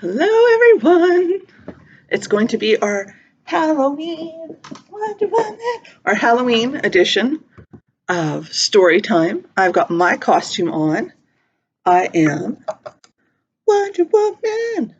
Hello, everyone. It's going to be our our Halloween edition of Storytime. I've got my costume on. I am Wonder Woman.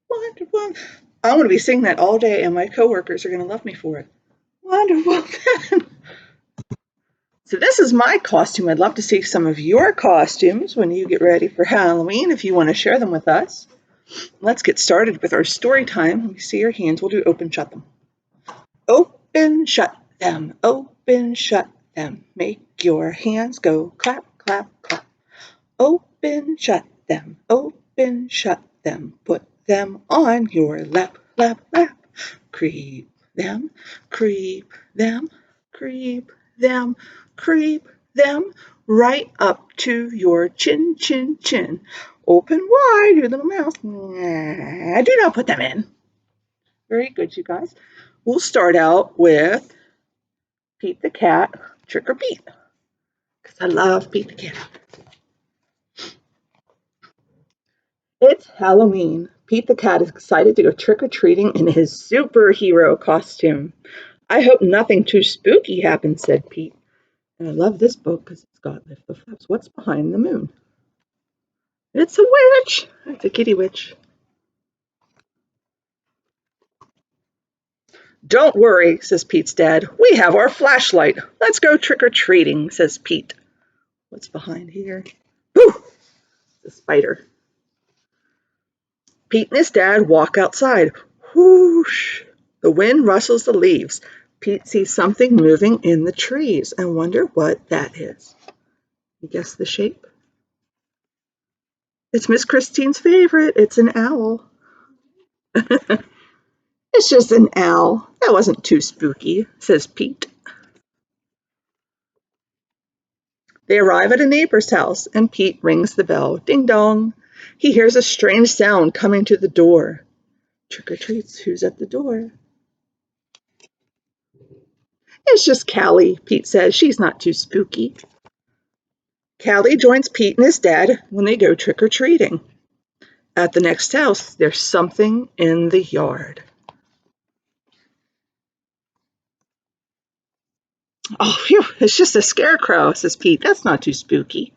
Wonder Woman. I'm going to be singing that all day, and my coworkers are going to love me for it. Wonder Woman. So this is my costume. I'd love to see some of your costumes when you get ready for Halloween, if you want to share them with us. Let's get started with our story time. Let me see your hands. We'll do open, shut them. Open, shut them. Open, shut them. Make your hands go clap, clap, clap. Open, shut them. Open, shut them. Put them on your lap, lap, lap. Creep them, creep them, creep them, creep them right up to your chin, chin, chin. Open wide your little mouth. Do not put them in. Very good, you guys. We'll start out with Pete the Cat, Trick or Beat, because I love Pete the Cat. It's Halloween. Pete the Cat is excited to go trick-or-treating in his superhero costume. I hope nothing too spooky happens, said Pete. And I love this book because it's got Lift the Flaps. What's behind the moon? It's a witch. It's a kitty witch. Don't worry, says Pete's dad. We have our flashlight. Let's go trick-or-treating, says Pete. What's behind here? Whew! The spider. Pete and his dad walk outside. Whoosh! The wind rustles the leaves. Pete sees something moving in the trees. I wonder what that is. You guess the shape? It's Miss Christine's favorite. It's an owl. It's just an owl. That wasn't too spooky, says Pete. They arrive at a neighbor's house, and Pete rings the bell. Ding dong. He hears a strange sound coming to the door. Trick or treats, who's at the door? It's just Callie, Pete says. She's not too spooky. Callie joins Pete and his dad when they go trick-or-treating. At the next house, there's something in the yard. Oh, phew, it's just a scarecrow, says Pete. That's not too spooky.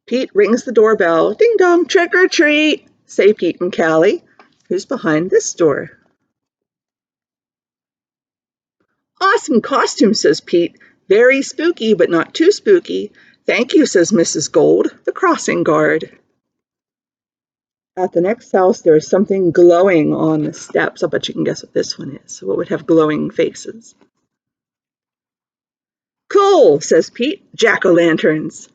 Pete rings the doorbell. Ding dong, trick or treat, say Pete and Callie. Who's behind this door? Awesome costume, says Pete. Very spooky, but not too spooky. Thank you, says Mrs. Gold, the crossing guard. At the next house, there is something glowing on the steps. I'll bet you can guess what this one is. What would have glowing faces? Cool, says Pete. Jack-o'-lanterns.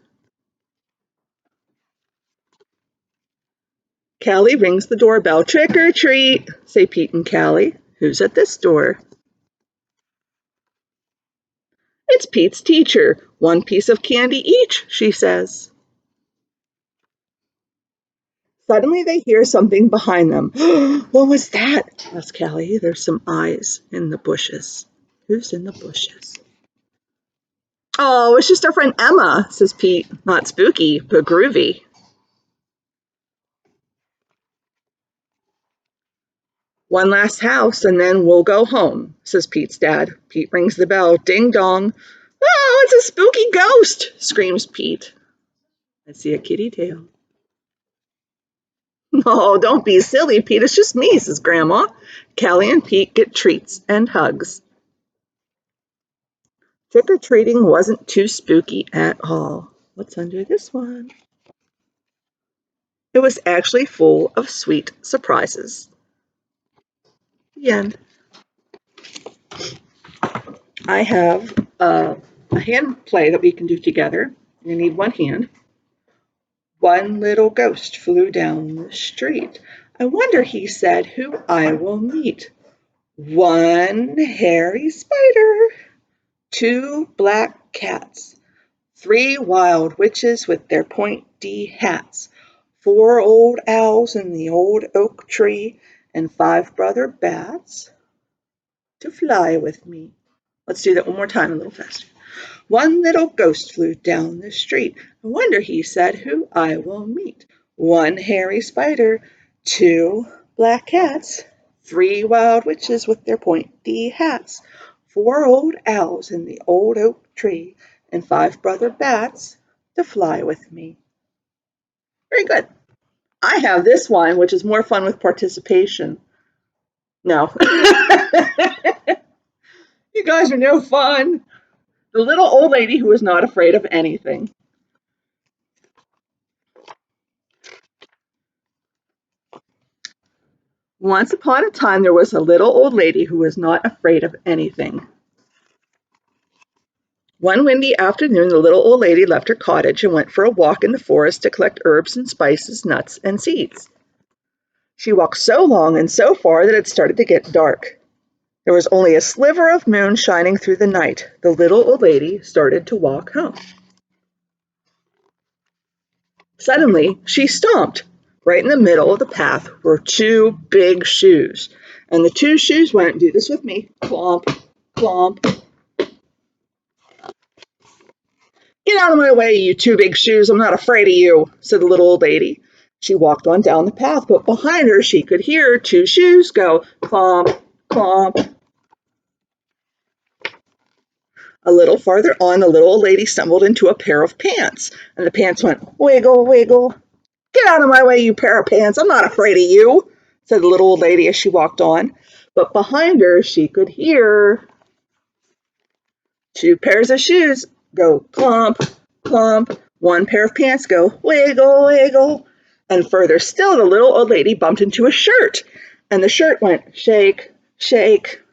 Callie rings the doorbell. Trick or treat, say Pete and Callie. Who's at this door? It's Pete's teacher. One piece of candy each, she says. Suddenly they hear something behind them. What was that? Asks Callie. There's some eyes in the bushes. Who's in the bushes? Oh, it's just our friend Emma, says Pete. Not spooky, but groovy. One last house and then we'll go home, says Pete's dad. Pete rings the bell. Ding dong. Oh, it's a spooky ghost, screams Pete. I see a kitty tail. Oh, don't be silly, Pete. It's just me, says Grandma. Callie and Pete get treats and hugs. Trick-or-treating wasn't too spooky at all. What's under this one? It was actually full of sweet surprises. The end. I have a hand play that we can do together. You need one hand. One little ghost flew down the street. I wonder, he said, who I will meet. One hairy spider, two black cats, three wild witches with their pointy hats, four old owls in the old oak tree, and five brother bats to fly with me. Let's do that one more time, a little faster. One little ghost flew down the street. I wonder, he said, who I will meet. One hairy spider, two black cats, three wild witches with their pointy hats, four old owls in the old oak tree, and five brother bats to fly with me. Very good. I have this one, which is more fun with participation. No. You guys are no fun. The little old lady who was not afraid of anything. Once upon a time, there was a little old lady who was not afraid of anything. One windy afternoon, the little old lady left her cottage and went for a walk in the forest to collect herbs and spices, nuts and seeds. She walked so long and so far that it started to get dark. There was only a sliver of moon shining through the night. The little old lady started to walk home. Suddenly, she stomped. Right in the middle of the path were two big shoes. And the two shoes went, do this with me, clomp, clomp. Get out of my way, you two big shoes. I'm not afraid of you, said the little old lady. She walked on down the path, but behind her she could hear two shoes go clomp, clomp. A little farther on, the little old lady stumbled into a pair of pants, and the pants went wiggle, wiggle. Get out of my way, you pair of pants. I'm not afraid of you, said the little old lady as she walked on. But behind her, she could hear two pairs of shoes go clomp, clomp. One pair of pants go wiggle, wiggle. And further still, the little old lady bumped into a shirt, and the shirt went shake, shake.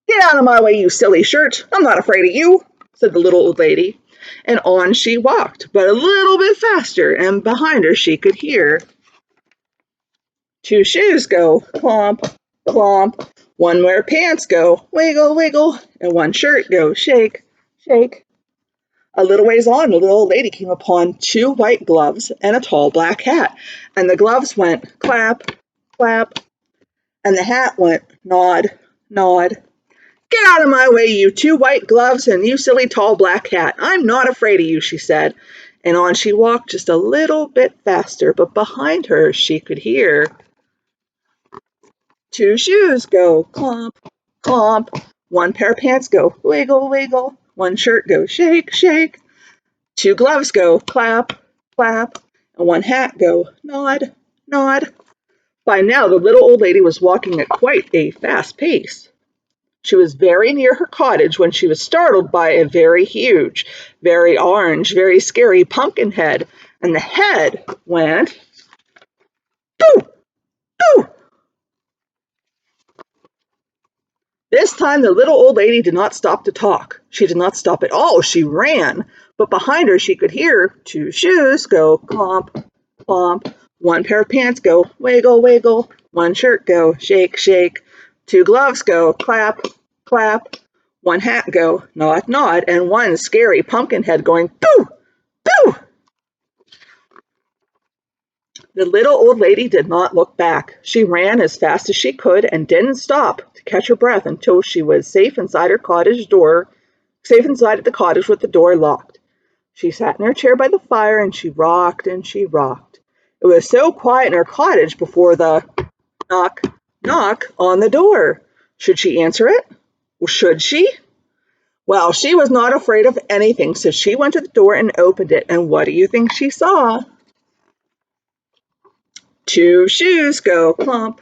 Get out of my way, you silly shirt. I'm not afraid of you, said the little old lady. And on she walked, but a little bit faster, and behind her she could hear two shoes go clomp, clomp. One pair of pants go wiggle, wiggle, and one shirt go shake, shake. A little ways on, the little old lady came upon two white gloves and a tall black hat, and the gloves went clap, clap, and the hat went nod, nod. Get out of my way, you two white gloves and you silly tall black hat. I'm not afraid of you, she said. And on she walked just a little bit faster, but behind her she could hear two shoes go clomp, clomp. One pair of pants go wiggle, wiggle. One shirt go shake, shake. Two gloves go clap, clap. And one hat go nod, nod. By now the little old lady was walking at quite a fast pace. She was very near her cottage when she was startled by a very huge, very orange, very scary pumpkin head, and the head went boo, boo. This time the little old lady did not stop to talk. She did not stop at all. She ran, but behind her she could hear two shoes go clomp, clomp. One pair of pants go wiggle, wiggle. One shirt go shake, shake. Two gloves go clap, clap. One hat go nod, nod, and one scary pumpkin head going boo, boo. The little old lady did not look back. She ran as fast as she could and didn't stop to catch her breath until she was safe inside the cottage with the door locked. She sat in her chair by the fire and she rocked and she rocked. It was so quiet in her cottage before the knock, knock on the door. Should she answer it? Well, should she? Well, she was not afraid of anything, so she went to the door and opened it. And what do you think she saw? Two shoes go clomp,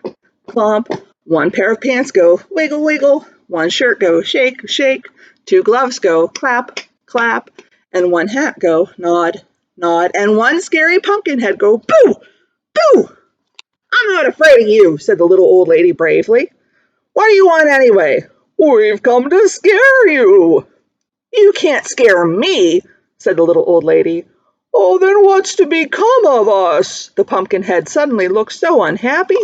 clomp. One pair of pants go wiggle, wiggle. One shirt go shake, shake. Two gloves go clap, clap. And one hat go nod, nod. And one scary pumpkin head go boo, boo. I'm not afraid of you, said the little old lady bravely. What do you want anyway? We've come to scare you. You can't scare me, said the little old lady. Oh, then what's to become of us? The pumpkin head suddenly looked so unhappy.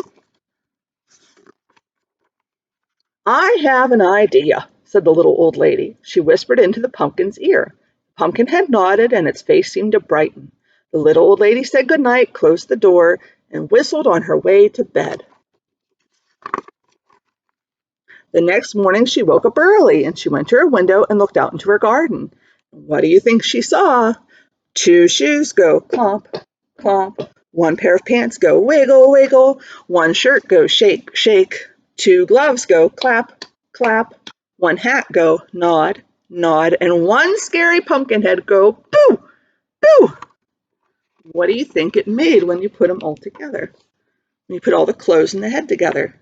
I have an idea, said the little old lady. She whispered into the pumpkin's ear. The pumpkin head nodded and its face seemed to brighten. The little old lady said good night, closed the door, and whistled on her way to bed. The next morning she woke up early and she went to her window and looked out into her garden. What do you think she saw? Two shoes go clomp, clomp. One pair of pants go wiggle, wiggle. One shirt go shake, shake. Two gloves go clap, clap. One hat go nod, nod. And one scary pumpkin head go boo, boo. What do you think it made when you put them all together? When you put all the clothes and the head together?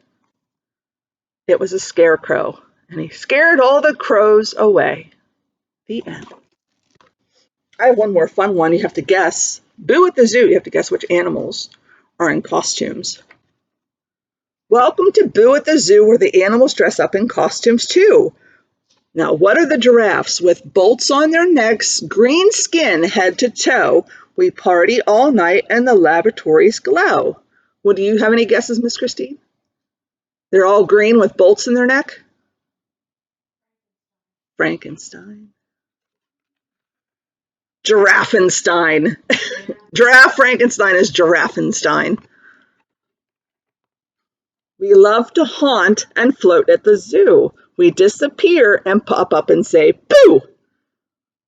It was a scarecrow, and he scared all the crows away. The end. I have one more fun one. You have to guess. Boo at the Zoo. You have to guess which animals are in costumes. Welcome to Boo at the Zoo, where the animals dress up in costumes too. Now, what are the giraffes? With bolts on their necks, green skin head to toe, we party all night and the laboratories glow. Well, do you have any guesses, Miss Christine? They're all green with bolts in their neck? Frankenstein. Giraffenstein. Giraffe Frankenstein is Giraffenstein. We love to haunt and float at the zoo. We disappear and pop up and say, boo!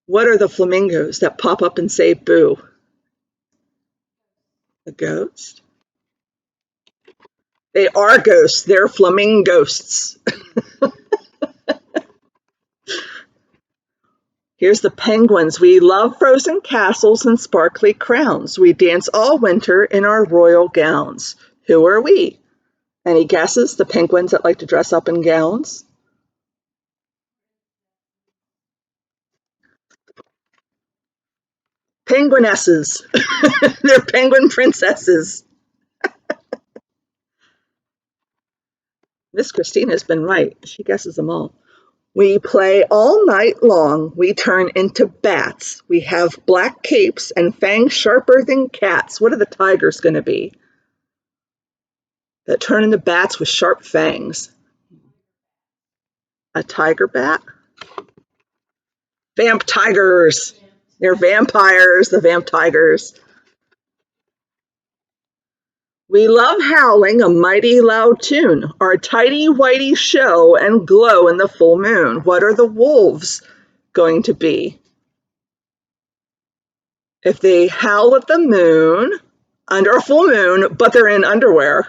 What are the flamingos that pop up and say, boo? A ghost? They are ghosts. They're flamingos. Here's the penguins. We love frozen castles and sparkly crowns. We dance all winter in our royal gowns. Who are we? Any guesses? The penguins that like to dress up in gowns? Penguinesses. They're penguin princesses. Miss Christina's been right. She guesses them all. We play all night long. We turn into bats. We have black capes and fangs sharper than cats. What are the tigers going to be? That turn into bats with sharp fangs. A tiger bat? Vamp tigers. They're vampires, the vamp tigers. We love howling a mighty loud tune, our tighty-whitey show and glow in the full moon. What are the wolves going to be? If they howl at the moon, under a full moon, but they're in underwear,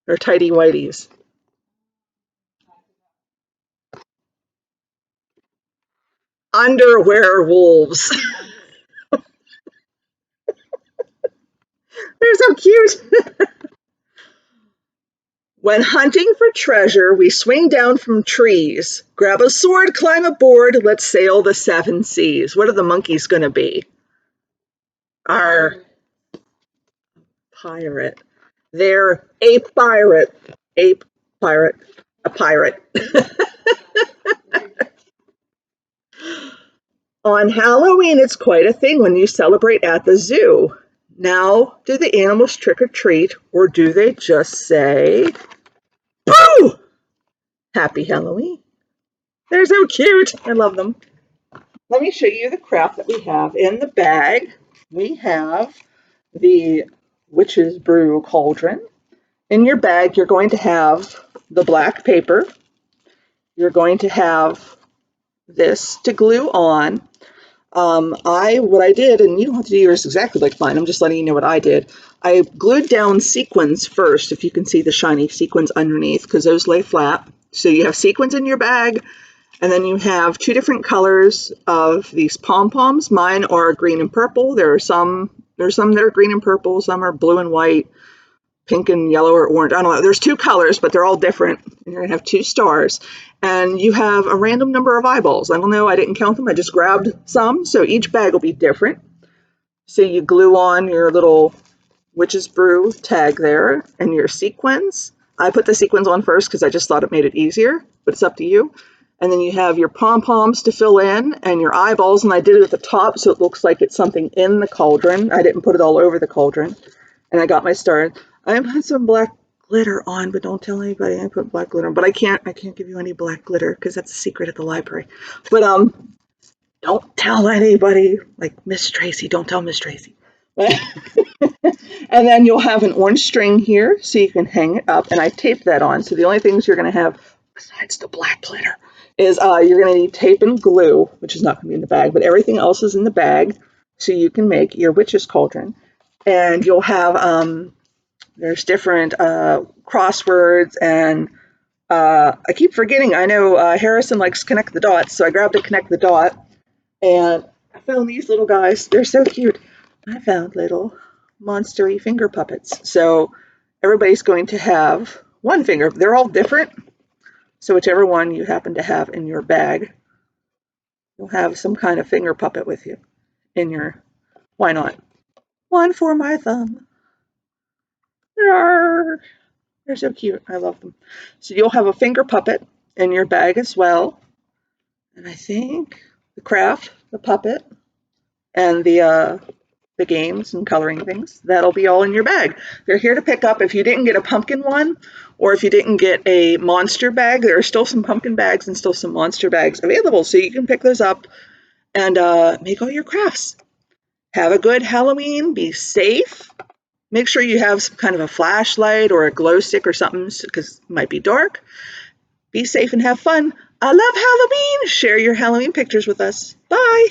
they're tighty-whities. Underwear wolves. They're so cute. When hunting for treasure, we swing down from trees. Grab a sword, climb aboard, let's sail the seven seas. What are the monkeys going to be? Our pirate. They're a pirate. A pirate. A pirate. On Halloween, it's quite a thing when you celebrate at the zoo. Now, do the animals trick or treat, or do they just say, boo! Happy Halloween. They're so cute. I love them. Let me show you the craft that we have in the bag. We have the Witch's Brew Cauldron. In your bag, you're going to have the black paper. You're going to have this to glue on. What I did, and you don't have to do yours exactly like mine, I'm just letting you know what I did. I glued down sequins first, if you can see the shiny sequins underneath, because those lay flat. So you have sequins in your bag, and then you have two different colors of these pom-poms. Mine are green and purple. There's some that are green and purple, some are blue and white, pink and yellow or orange. I don't know. There's two colors, but they're all different. You're going to have two stars. And you have a random number of eyeballs. I don't know. I didn't count them. I just grabbed some. So each bag will be different. So you glue on your little Witch's Brew tag there and your sequins. I put the sequins on first because I just thought it made it easier, but it's up to you. And then you have your pom-poms to fill in and your eyeballs. And I did it at the top so it looks like it's something in the cauldron. I didn't put it all over the cauldron. And I got my star. I had some black glitter on, but don't tell anybody I put black glitter on. But I can't give you any black glitter because that's a secret at the library. But don't tell anybody. Like Miss Tracy, don't tell Miss Tracy. And then you'll have an orange string here so you can hang it up. And I taped that on. So the only things you're going to have besides the black glitter is you're going to need tape and glue, which is not going to be in the bag, but everything else is in the bag so you can make your witch's cauldron. and you'll have there's different crosswords, and I keep forgetting. I know Harrison likes Connect the Dots, so I grabbed a Connect the Dot, and I found these little guys. They're so cute. I found little monstery finger puppets. So everybody's going to have one finger. They're all different. So whichever one you happen to have in your bag, you'll have some kind of finger puppet with you in your, why not? One for my thumb. Rawr. They're so cute. I love them. So you'll have a finger puppet in your bag as well. And I think the craft, the puppet, and the games and coloring things, that'll be all in your bag. They're here to pick up. If you didn't get a pumpkin one, or if you didn't get a monster bag, there are still some pumpkin bags and still some monster bags available, so you can pick those up and make all your crafts. Have a good Halloween. Be safe. Make sure you have some kind of a flashlight or a glow stick or something, because it might be dark. Be safe and have fun. I love Halloween. Share your Halloween pictures with us. Bye.